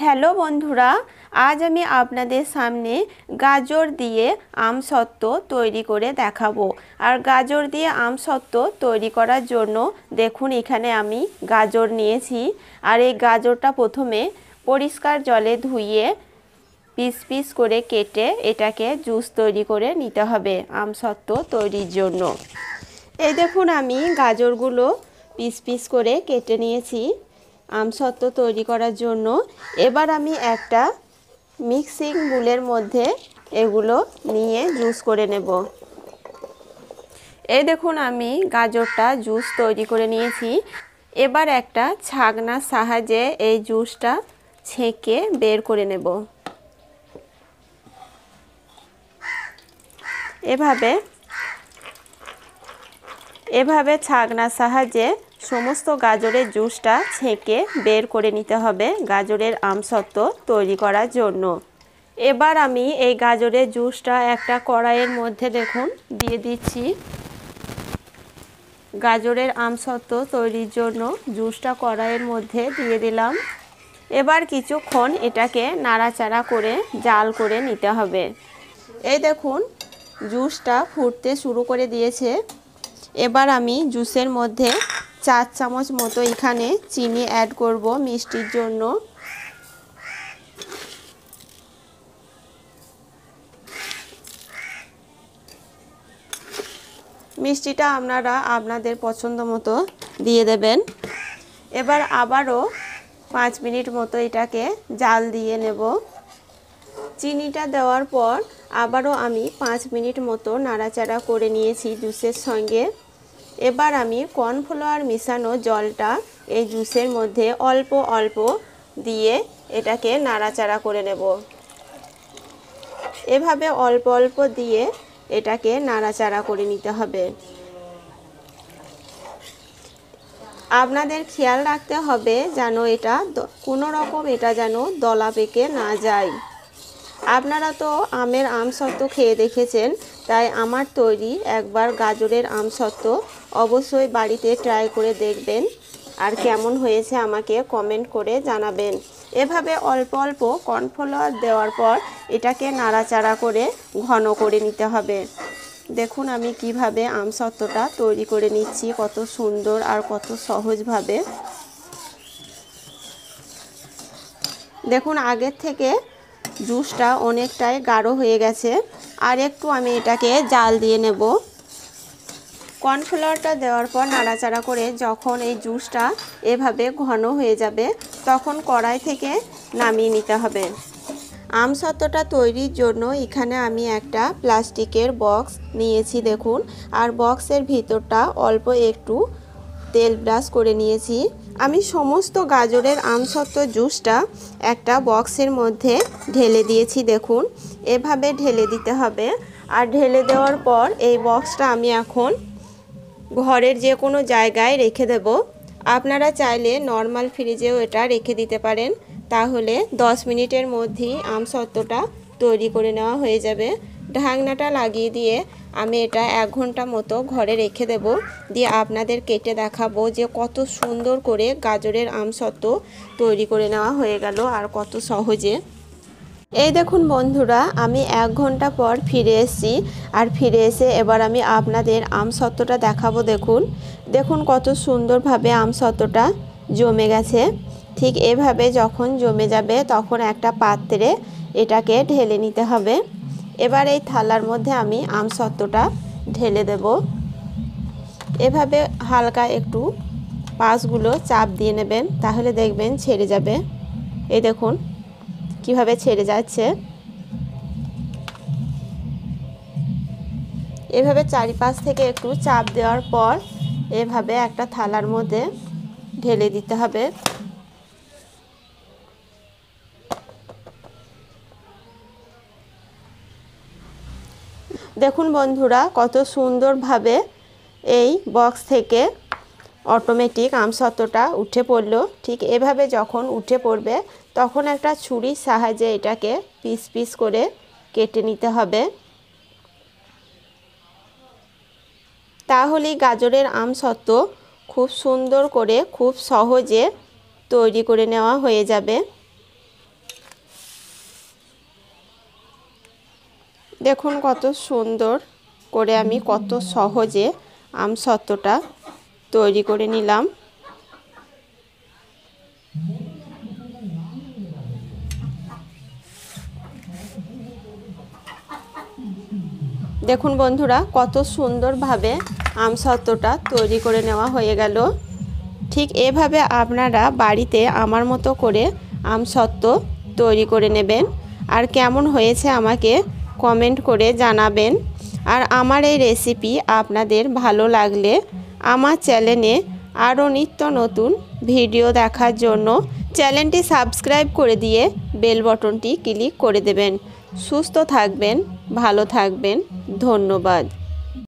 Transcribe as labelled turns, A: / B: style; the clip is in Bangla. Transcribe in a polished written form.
A: হ্যালো বন্ধুরা, আজ আমি আপনাদের সামনে গাজর দিয়ে আমসত্ত্ব তৈরি করে দেখাবো। আর গাজর দিয়ে আমসত্ত্ব তৈরি করার জন্য দেখুন এখানে আমি গাজর নিয়েছি। আর এই গাজরটা প্রথমে পরিষ্কার জলে ধুইয়ে পিস পিস করে কেটে এটাকে জুস তৈরি করে নিতে হবে আমসত্ত্ব তৈরির জন্য। এই দেখুন আমি গাজরগুলো পিস পিস করে কেটে নিয়েছি আমসত্ত্ব তৈরি করার জন্য। এবার আমি একটা মিক্সিং বোলের মধ্যে এগুলো নিয়ে জুস করে নেব। এই দেখুন আমি গাজরটা জুস তৈরি করে নিয়েছি। এবার একটা ছাঁকনার সাহায্যে এই জুসটা ছেঁকে বের করে নেব। এভাবে ছাঁকনার সাহায্যে সমস্ত গাজরের জুসটা ছেঁকে বের করে নিতে হবে গাজরের আমসত্ত্ব তৈরি করার জন্য। এবার আমি এই গাজরের জুসটা একটা কড়াইয়ের মধ্যে দেখুন দিয়ে দিচ্ছি। গাজরের আমসত্ত্ব তৈরির জন্য জুসটা কড়াইয়ের মধ্যে দিয়ে দিলাম। এবার কিছুক্ষণ এটাকে নাড়াচাড়া করে জাল করে নিতে হবে। এই দেখুন জুসটা ফুটতে শুরু করে দিয়েছে। এবার আমি জুসের মধ্যে 4 চামচ মতো এখানে চিনি অ্যাড করব মিষ্টির জন্য। মিষ্টিটা আপনারা আপনাদের পছন্দ মতো দিয়ে দেবেন। এবার আবারও 5 মিনিট মতো এটাকে জাল দিয়ে নেব। চিনিটা দেওয়ার পর আবারও আমি 5 মিনিট মতো নাড়াচাড়া করে নিয়েছি জুসের সঙ্গে। এবার আমি কর্নফ্লাওয়ার মিশানো জলটা এই জুসের মধ্যে অল্প অল্প দিয়ে এটাকে নাড়াচাড়া করে নেব। এভাবে অল্প অল্প দিয়ে এটাকে নাড়াচাড়া করে নিতে হবে। আপনাদের খেয়াল রাখতে হবে যেন এটা কোনো রকম এটা যেন দলা পেকে না যায়। আপনারা তো আমের আমসত্ত্ব খেয়ে দেখেছেন, তাই আমার তৈরি একবার গাজরের আমসত্ত্ব অবশ্যই বাড়িতে ট্রাই করে দেখবেন আর কেমন হয়েছে আমাকে কমেন্ট করে জানাবেন। এভাবে অল্প অল্প কর্নফ্লাওয়ার দেওয়ার পর এটাকে নাড়াচাড়া করে ঘন করে নিতে হবে। দেখুন আমি কিভাবে আমসত্ত্বটা তৈরি করে নিচ্ছি, কত সুন্দর আর কত সহজভাবে। দেখুন আগের থেকে জুসটা অনেকটাই গাঢ় হয়ে গেছে। আর একটু আমি এটাকে জাল দিয়ে নেব। কর্নফ্লাওয়ারটা দেওয়ার পর নাড়াচাড়া করে যখন এই জুসটা এভাবে ঘন হয়ে যাবে তখন কড়াই থেকে নামিয়ে নিতে হবে। আমসত্ত্বটা তৈরির জন্য এখানে আমি একটা প্লাস্টিকের বক্স নিয়েছি দেখুন। আর বক্সের ভিতরটা অল্প একটু তেল ব্রাশ করে নিয়েছি। আমি সমস্ত গাজরের আমসত্ত্ব জুসটা একটা বক্সের মধ্যে ঢেলে দিয়েছি দেখুন। এভাবে ঢেলে দিতে হবে। আর ঢেলে দেওয়ার পর এই বক্সটা আমি এখন ঘরের যে কোনো জায়গায় রেখে দেব। আপনারা চাইলে নর্মাল ফ্রিজেও এটা রেখে দিতে পারেন, তাহলে 10 মিনিটের মধ্যেই আমসত্ত্বটা তৈরি করে নেওয়া হয়ে যাবে। ঢাকনাটা লাগিয়ে দিয়ে আমি এটা 1 ঘন্টা মতো ঘরে রেখে দেব। দিয়ে আপনাদের কেটে দেখাবো যে কত সুন্দর করে গাজরের আমসত্ত্ব তৈরি করে নেওয়া হয়ে গেল আর কত সহজে। এই দেখুন বন্ধুরা আমি 1 ঘন্টা পর ফিরে এসেছি। আর ফিরে এসে এবার আমি আপনাদের আমসত্ত্বটা দেখাবো। দেখুন কত সুন্দরভাবে আমসত্ত্বটা জমে গেছে। ঠিক এভাবে যখন জমে যাবে তখন একটা পাত্রে এটাকে ঢেলে নিতে হবে। এবার এই থালার মধ্যে আমি আমসত্ত্বটা ঢেলে দেব। এভাবে হালকা একটু পাশগুলো চাপ দিয়ে নেবেন, তাহলে দেখবেন ছেড়ে যাবে। এই দেখুন কিভাবে ছেড়ে যাচ্ছে। এভাবে চারিপাশ থেকে একটু চাপ দেওয়ার পর এভাবে একটা থালার মধ্যে ঢেলে দিতে হবে। দেখুন বন্ধুরা কত সুন্দরভাবে এই বক্স থেকে অটোমেটিক আমসত্ত্বটা উঠে পড়লো। ঠিক এভাবে যখন উঠে পড়বে তখন একটা ছুরির সাহায্যে এটাকে পিস পিস করে কেটে নিতে হবে। তাহলেই গাজরের আমসত্ত্ব খুব সুন্দর করে খুব সহজে তৈরি করে নেওয়া হয়ে যাবে। দেখুন কত সুন্দর করে আমি কত সহজে আমসত্ত্বটা তৈরি করে নিলাম। দেখুন বন্ধুরা কত সুন্দরভাবে আমসত্ত্বটা তৈরি করে নেওয়া হয়ে গেল। ঠিক এভাবে আপনারা বাড়িতে আমার মতো করে আমসত্ত্ব তৈরি করে নেবেন। আর কেমন হয়েছে আমাকে কমেন্ট করে জানাবেন। আর আমার এই রেসিপি আপনাদের ভালো লাগলে আমার চ্যানেলে আরও নিত্য নতুন ভিডিও দেখার জন্য চ্যানেলটি সাবস্ক্রাইব করে দিয়ে বেল বটনটি ক্লিক করে দেবেন। সুস্থ থাকবেন, ভালো থাকবেন, ধন্যবাদ।